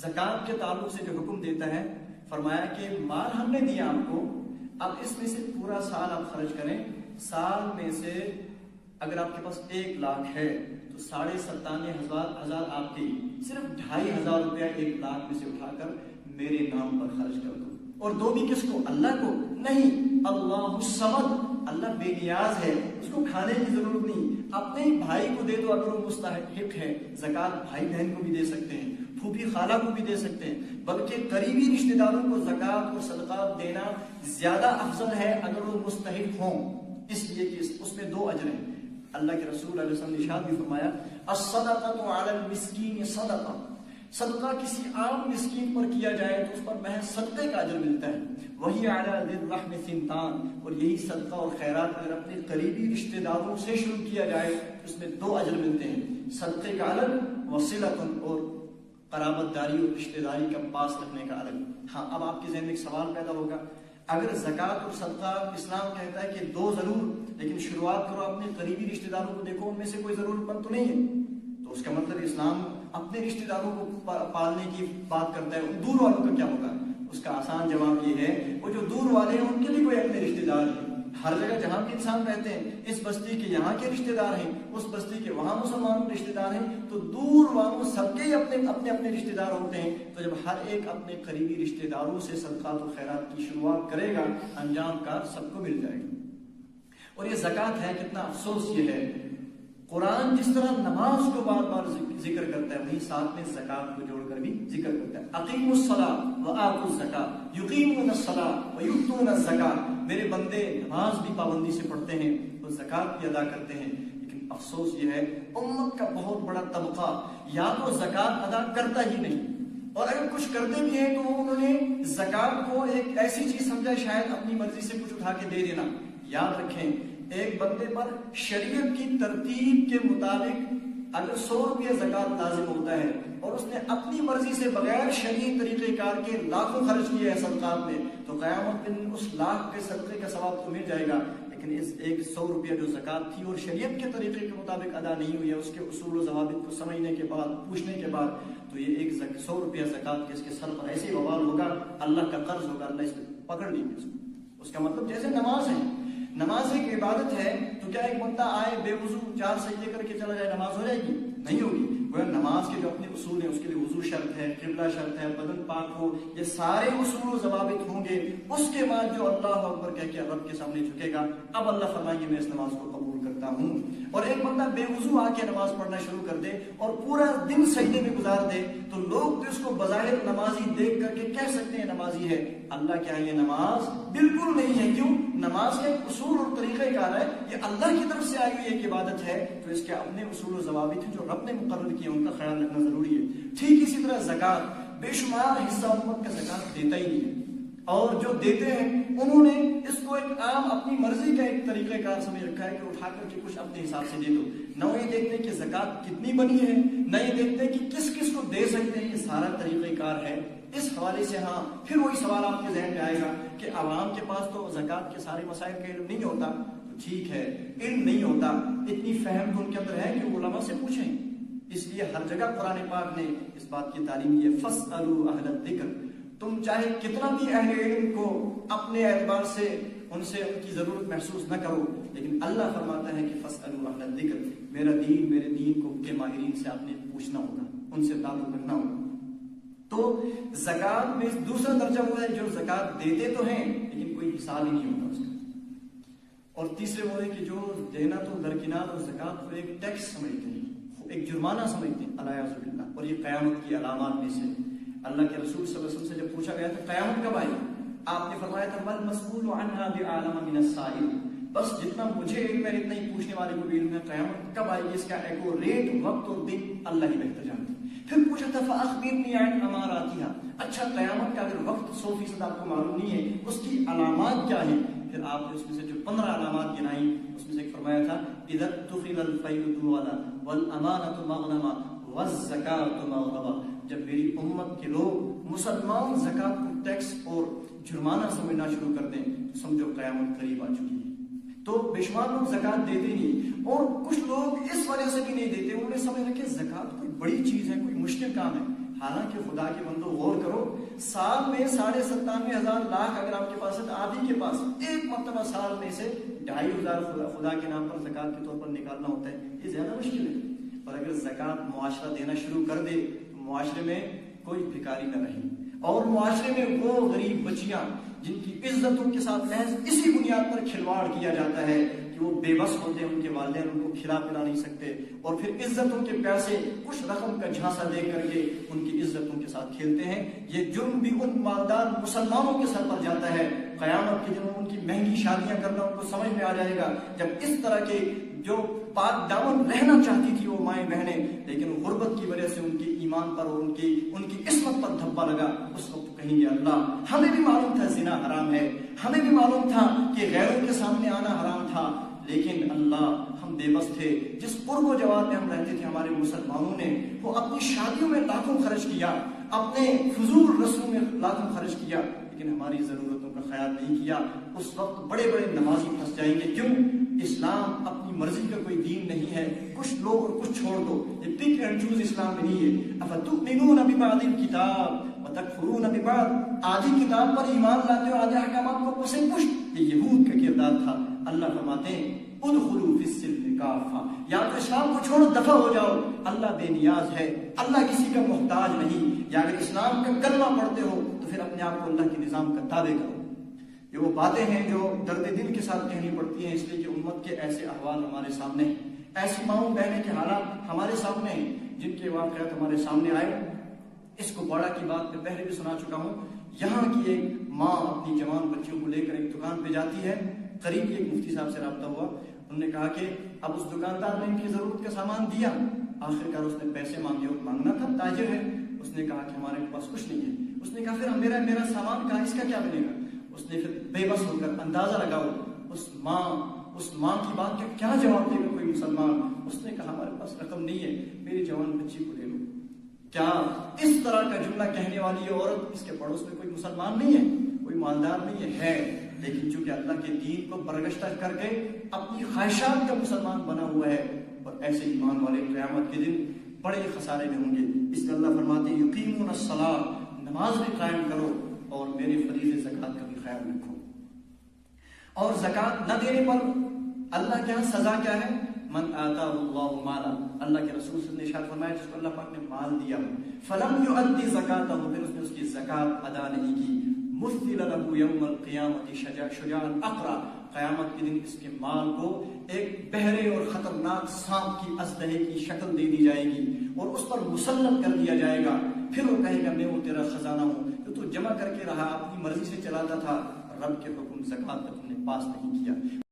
زکات کے تعلق سے جو حکم دیتا ہے، فرمایا کہ مال ہم نے دیا آپ کو، اب اس میں سے پورا سال آپ خرچ کریں. سال میں سے اگر آپ کے پاس 1,00,000 ہے تو 97,500 آپ کے صرف 2,500 روپیہ 1,00,000 میں سے اٹھا کر میرے نام پر خرچ کر دو. اور دو بھی کس کو؟ اللہ کو نہیں. اللہ الصمد، اللہ بے نیاز ہے، اس کو کھانے کی ضرورت نہیں. اپنے بھائی کو دے دو اگر وہ مستحق ہے. زکات بھائی بہن کو بھی دے سکتے ہیں، پھوپھی خالہ کو بھی دے سکتے ہیں، بلکہ قریبی رشتہ داروں کو زکات اور صدقات دینا زیادہ افضل ہے اگر وہ مستحق ہوں، اس لیے کہ اس میں 2 اجر ہیں. اللہ کے رسول علیہ وسلم نے ارشاد بھی فرمایا الصدقۃ علی المسکین صدقہ، صدقہ کسی عام مسکین پر کیا جائے تو اس پر محض صدقے کا اجر ملتا ہے. وہی علی ذی الرحم ثنتان، اور یہی صدقہ اور خیرات اگر اپنے قریبی رشتہ داروں سے شروع کیا جائے تو اس میں 2 اجر ملتے ہیں، صدقے کا الگ، وصلۃ اور قرابت داری اور رشتہ داری کا پاس رکھنے کا الگ. ہاں، اب آپ کے ذہن میں ایک سوال پیدا ہوگا، اگر زکات اور صدقہ اسلام کہتا ہے کہ 2 ضرور، لیکن شروعات کرو اپنے قریبی رشتہ داروں کو دیکھو، ان میں سے کوئی ضرورت مند تو نہیں ہے، تو اس کا مطلب اسلام اپنے رشتہ داروں کو پالنے کی بات کرتا ہے. دور والوں کا کیا ہوگا؟ اس کا آسان جواب یہ ہے، وہ جو دور والے ہیں ان کے بھی کوئی اپنے رشتہ دار ہیں. ہر جگہ جہاں بھی انسان رہتے ہیں، اس بستی کے یہاں کے رشتہ دار ہیں، اس بستی کے وہاں مسلمان رشتہ دار ہیں، تو دور والوں سب کے اپنے رشتہ دار ہوتے ہیں. تو جب ہر ایک اپنے قریبی رشتہ داروں سے صدقات و خیرات کی شروعات کرے گا، انجام کار سب کو مل جائے گا. اور یہ زکات ہے، کتنا افسوس یہ ہے، قرآن جس طرح نماز کو بار بار ذکر کرتا ہے، وہیں ساتھ میں زکات کو جوڑ کر بھی ذکر کرتا ہے. اقیموا الصلاۃ وآتوا الزکاۃ یقیمون الصلاۃ ویؤتون الزکاۃ. میرے بندے نماز بھی پابندی سے پڑھتے ہیں اور زکات بھی ادا کرتے ہیں. لیکن افسوس یہ ہے، امت کا بہت بڑا طبقہ یا تو زکات ادا کرتا ہی نہیں، اور اگر کچھ کرتے بھی ہیں تو انہوں نے زکات کو ایک ایسی چیز سمجھا شاید اپنی مرضی سے کچھ اٹھا کے دے دینا. یاد رکھیں، ایک بندے پر شریعت کی ترتیب کے مطابق اگر 100 روپیہ زکات لازم ہوتا ہے اور اس نے اپنی مرضی سے بغیر شرعی طریقہ کار کے لاکھوں خرچ کیے ہیں صدقات میں، تو قیامت دن اس لاکھ کے صدقے کا ثواب تو مل جائے گا. لیکن اس ایک 100 روپیہ جو زکات تھی اور شریعت کے طریقے کے مطابق ادا نہیں ہوئی ہے، اس کے اصول و ضوابط کو سمجھنے کے بعد، پوچھنے کے بعد، تو یہ ایک 100 روپیہ زکات کے اس کے سر پر ایسے وبال ہوگا، اللہ کا قرض ہوگا، اللہ اس کو پکڑ لیں گے. اس کا مطلب جیسے نماز ہے، نماز ایک عبادت ہے، تو کیا ایک بندہ آئے بے وضو 4 سجدے کر کے چلا جائے نماز ہو جائے گی؟ نہیں ہوگی. وہ نماز کے جو اپنے اصول ہیں، اس کے لیے وضو شرط ہے، قبلہ شرط ہے، بدن پاک ہو، یہ سارے اصول و ضوابط ہوں گے. اس کے بعد جو اللہ اکبر کہہ کے رب کے سامنے جھکے گا، اب اللہ فرمائے گے میں اس نماز کو قبول کرتا ہوں. اور ایک بندہ بے وضو آ کے نماز پڑھنا شروع کر دے اور پورا دن سجدے میں گزار دے، تو لوگ تو اس کو بظاہر نمازی دیکھ کر کے کہہ سکتے ہیں نمازی ہے. اللہ کیا یہ نماز بالکل نہیں ہے. کیوں؟ نماز کے اصول اور طریقہ کار ہے، یہ اللہ کی طرف سے آئی ہوئی ایک عبادت ہے، تو اس کے اپنے اصول و ضوابط ہیں جو رب نے مقرر کیے، ان کا خیال رکھنا ضروری ہے. ٹھیک اسی طرح زکات، بے شمار حصہ امت کا زکات دیتا ہی نہیں ہے، اور جو دیتے ہیں انہوں نے اس کو ایک عام اپنی مرضی کا ایک طریقہ کار سمجھ رکھا ہے کہ اٹھا کر کے کچھ اپنے حساب سے دے دو. نہ یہ دیکھتے کہ زکات کتنی بنی ہے، نہ یہ دیکھتے کہ کس کس کو دے سکتے ہیں. یہ سارا طریقہ کار ہے. اس حوالے سے ہاں پھر وہی سوال آپ کے ذہن میں آئے گا کہ عوام کے پاس تو زکات کے سارے مسائل کا علم نہیں ہوتا. تو ٹھیک ہے، علم نہیں ہوتا، اتنی فہم تو ان کے اندر ہے کہ وہ علماء سے پوچھیں. اس لیے ہر جگہ قرآن پاک نے اس بات کی تعلیم دی ہے، فاسألوا اہل الذکر. تم چاہے کتنا بھی اہل علم کو اپنے اعتبار سے ان کی ضرورت محسوس نہ کرو، لیکن اللہ فرماتا ہے کہ فاسألوا اہل الذکر. میرے دین کو کے ماہرین سے آپ نے پوچھنا ہوگا، ان سے تعلق رکھنا ہوگا. تو زکات میں دوسرا درجہ وہ ہے جو زکات دیتے تو ہیں لیکن کوئی حساب ہی نہیں ہوتا اس کا. اور تیسرے وہ ہے کہ جو دینا تو درکنار اور زکات کو ایک ٹیکس سمجھتے ہیں، ایک جرمانہ سمجھتے ہیں، الیاذ باللہ. اور یہ قیامت کی علامات میں سے. اللہ کے رسول صلی اللہ علیہ وسلم سے جب پوچھا گیا تھا قیامت کب آئے، آپ نے فرمایا تھا مل مسئول عنہا بعالم من السائل. بس جتنا مجھے علم ہے اتنا ہی پوچھنے والے کو بھی علم ہے. قیامت کب آئے گی اس کا ایکوریٹ وقت اور دن اللہ ہی بہتر جانتے. پھر پوچھا تھا فاخبرنی عن اماراتها. اچھا قیامت کا اگر وقت 100% آپ کو معلوم نہیں ہے، اس کی علامات کیا ہیں؟ پھر آپ نے اس میں سے جو 15 علامات گنائیں، اس میں سے ایک فرمایا تھا اذا اتخذ الفیء دولا والامانۃ مغنما والزکاۃ مغربا. جب میری امت کے لوگ مسلمان زکات کو ٹیکس اور جرمانہ سمجھنا شروع کر دیں تو سمجھو قیامت قریب آ چکی ہے. تو بے شمار لوگ زکات دیتے نہیں، اور کچھ لوگ اس وجہ سے بھی نہیں دیتے، انہوں نے سمجھ رکھے زکات کوئی بڑی چیز ہے، کوئی مشکل کام ہے. حالانکہ خدا کے بندو غور کرو، سال میں 97,500 لاکھ اگر آپ کے پاس ہے تو آدھی کے پاس ایک مرتبہ سال میں سے 2,500 خدا کے نام پر زکوٰۃ کے طور پر نکالنا ہوتا ہے، یہ زیادہ مشکل ہے۔ اور اگر زکوٰۃ معاشرہ دینا شروع کر دے تو معاشرے میں کوئی بھکاری نہ رہے، اور معاشرے میں وہ غریب بچیاں جن کی عزتوں کے ساتھ محض اسی بنیاد پر کھلواڑ کیا جاتا ہے کہ وہ بے بس ہوتے ہیں، ان کے والدین ان کو کھلا پلا نہیں سکتے، اور پھر عزتوں کے پیسے کچھ رقم کا جھانسا دے کر کے ان کی عزتوں کے ساتھ کھیلتے ہیں، یہ جرم بھی ان مالدار مسلمانوں کے سر پر جاتا ہے۔ قیامت کے دن ان کی مہنگی شادیاں کرنا ان کو سمجھ میں آ جائے گا، جب اس طرح کے جو پاک دامن رہنا چاہتی تھی وہ مائیں بہنیں، لیکن غربت کی وجہ سے ان کے ایمان پر اور ان کی عصمت پر دھبا لگا، اس وقت کہیں گے اللہ ہمیں بھی معلوم تھا زنا حرام ہے، ہمیں بھی معلوم تھا کہ غیروں کے سامنے آنا حرام تھا، لیکن اللہ ہم بے بس تھے۔ جس قرب و جواب میں ہم رہتے تھے ہمارے مسلمانوں نے وہ اپنی شادیوں میں لاکھوں خرچ کیا، اپنے فضول رسموں میں لاکھوں خرچ کیا، لیکن ہماری ضرورتوں کا خیال نہیں کیا۔ اس وقت بڑے بڑے نمازی پھنس جائیں گے، کیوں؟ اسلام اپنی مرضی کا کوئی دین نہیں ہے، کچھ لو اور کچھ چھوڑ دو، یہ پک اینڈ چوز اسلام میں نہیں ہے۔ افتؤمنون ببعض الکتاب وتکفرون ببعض، آدھی کتاب پر ایمان لاتے اور آدھے احکامات کو پسے پشت، یہ یہود کا کردار تھا۔ اللہ فرماتے ہیں ادخلوا فی السلم کافہ، یا تو اسلام کو چھوڑو دفع ہو جاؤ، اللہ بے نیاز ہے، اللہ کسی کا محتاج نہیں، یا اگر اسلام کا کلمہ پڑھتے ہو تو پھر اپنے آپ کو اللہ کے نظام کا تابع کرو۔ یہ وہ باتیں ہیں جو درد دل کے ساتھ کہنی پڑتی ہیں، اس لیے کہ امت کے ایسے احوال ہمارے سامنے ہیں، ایسی ماؤں بہنیں کے حالات ہمارے سامنے ہیں جن کے واقعات ہمارے سامنے آئے۔ اس کو بڑا کی بات میں پہلے بھی سنا چکا ہوں، یہاں کی ایک ماں اپنی جوان بچیوں کو لے کر ایک دکان پہ جاتی ہے، قریب ایک مفتی صاحب سے رابطہ ہوا، انہوں نے کہا کہ اب اس دکاندار نے ان کی ضرورت کا سامان دیا، آخرکار اس نے پیسے مانگے، اور مانگنا تھا، تاجر ہے، اس نے کہا کہ ہمارے پاس کچھ نہیں ہے۔ اس نے کہا پھر میرا سامان کہاں، اس کا کیا بنے گا؟ اس نے پھر بے بس ہو کر اندازہ لگاؤ اس ماں کی بات کا کیا جواب دے گا کوئی مسلمان؟ اس نے کہا ہمارے پاس رقم نہیں ہے، میری جوان بچی کو لے لو۔ کیا اس طرح کا جملہ کہنے والی یہ عورت، اس کے پڑوس میں کوئی مسلمان نہیں ہے، کوئی مالدار نہیں ہے، لیکن چونکہ اللہ کے دین کو برگشتہ کر کے اپنی خواہشات کا مسلمان بنا ہوا ہے، اور ایسے ایمان والے قیامت کے دن بڑے خسارے میں ہوں گے۔ اس لیے اللہ فرماتے ہیں یقیمون الصلاۃ، نماز بھی قائم کرو اور میرے فریض زکوٰۃ کا بھی خیال رکھو۔ اور زکوٰۃ نہ دینے پر اللہ کے یہاں سزا کیا ہے؟ من آتاہ اللہ مالا، اللہ کے رسول صلی اللہ علیہ وسلم نے ارشاد فرمایا جس کو اللہ پاک نے مال دیا فلم یؤدی زکاتہ، پھر اس نے اس کی زکوٰۃ ادا نہیں کی، مثل له یوم القیامۃ شجاعا اقرا، قیامت کے دن اس کے مال کو ایک بہرے اور خطرناک سانپ کی اژدہے کی شکل دے دی جائے گی اور اس پر مسلط کر دیا جائے گا، پھر وہ کہے گا میں وہ تیرا خزانہ ہوں جو تو جمع کر کے رہا، اپنی مرضی سے چلاتا تھا، رب کے حکم زکوٰۃ کا تم نے پاس نہیں کیا۔